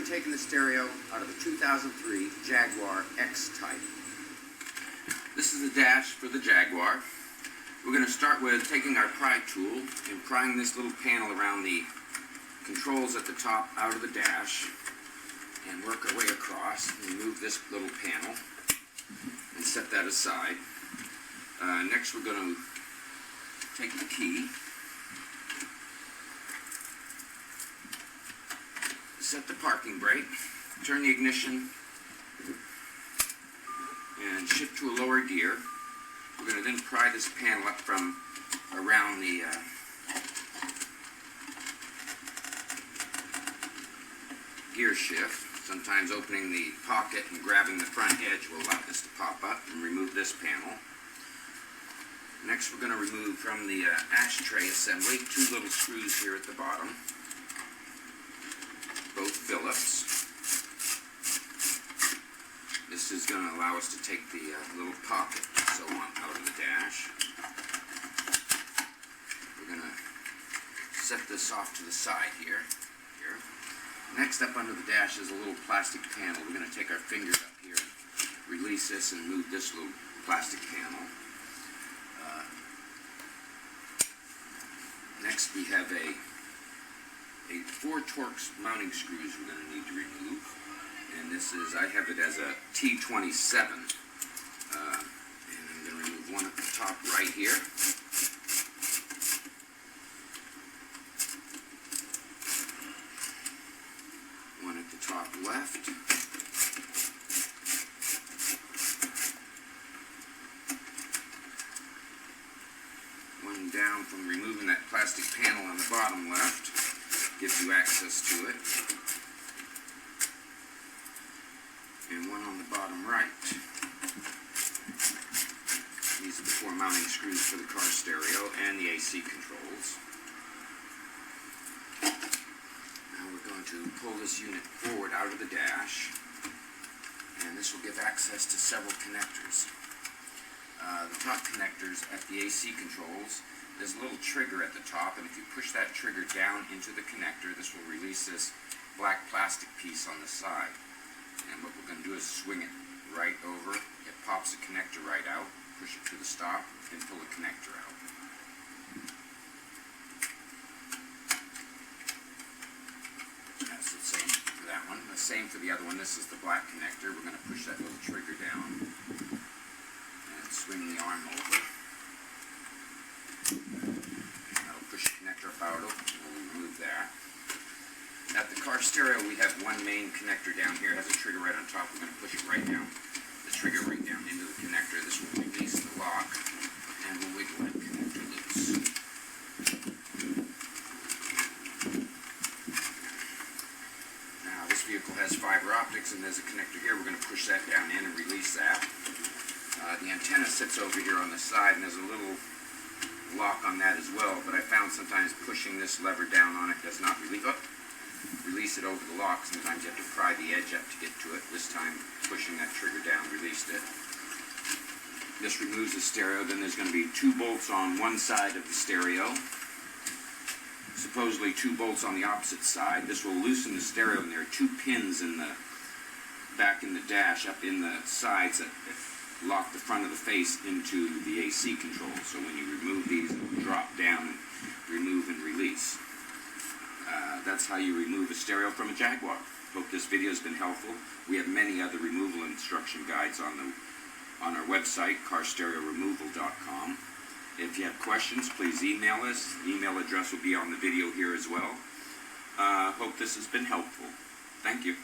taking the stereo out of the 2003 Jaguar X-Type. This is the dash for the Jaguar. We're going to start with taking our pry tool and prying this little panel around the controls at the top out of the dash and work our way across and remove this little panel and set that aside. Next we're going to take the key, set the parking brake, turn the ignition, and shift to a lower gear. We're going to then pry this panel up from around the gear shift. Sometimes opening the pocket and grabbing the front edge will allow this to pop up and remove this panel. Next we're going to remove from the ashtray assembly two little screws here at the bottom, both Phillips. This is going to allow us to take the little pocket and so on out of the dash. We're going to set this off to the side here. Next up under the dash is a little plastic panel. We're going to take our fingers up here, release this, and move this little plastic panel. Next we have a 4 Torx mounting screws we're going to need to remove. And this is, I have it as a T27. And I'm going to remove one at the top right here. One at the top left. One down from removing that plastic panel on the bottom left. Gives you access to it. And one on the bottom right. These are the 4 mounting screws for the car stereo and the AC controls. Now we're going to pull this unit forward out of the dash, and this will give access to several connectors. The top connectors at the AC controls, there's a little trigger at the top, and if you push that trigger down into the connector, this will release this black plastic piece on the side. And what we're going to do is swing it right over. It pops the connector right out. Push it to the stop and pull the connector out. That's the same for that one. The same for the other one. This is the black connector. We're going to push that little trigger down and swing the arm over. That'll push the connector up out. We'll remove that. At the car stereo, we have one main connector down here. It has a trigger right on top. We're going to push it right down. The trigger right down into the connector. This will release the lock, and we'll wiggle that connector loose. Now, this vehicle has fiber optics, and there's a connector here. We're going to push that down in and release that. The antenna sits over here on the side, and there's a little lock on that as well, but I found sometimes pushing this lever down on it does not release it over the lock. Sometimes you have to pry the edge up to get to it. This time, pushing that trigger down released it. This removes the stereo. Then there's going to be 2 bolts on one side of the stereo. Supposedly 2 bolts on the opposite side. This will loosen the stereo, and there are 2 pins in the back in the dash, up in the sides that lock the front of the face into the AC control. So when you remove these, it will drop down and remove and release. That's how you remove a stereo from a Jaguar. Hope this video has been helpful. We have many other removal instruction guides on our website, carstereoremoval.com. If you have questions, please email us. The email address will be on the video here as well. Hope this has been helpful. Thank you.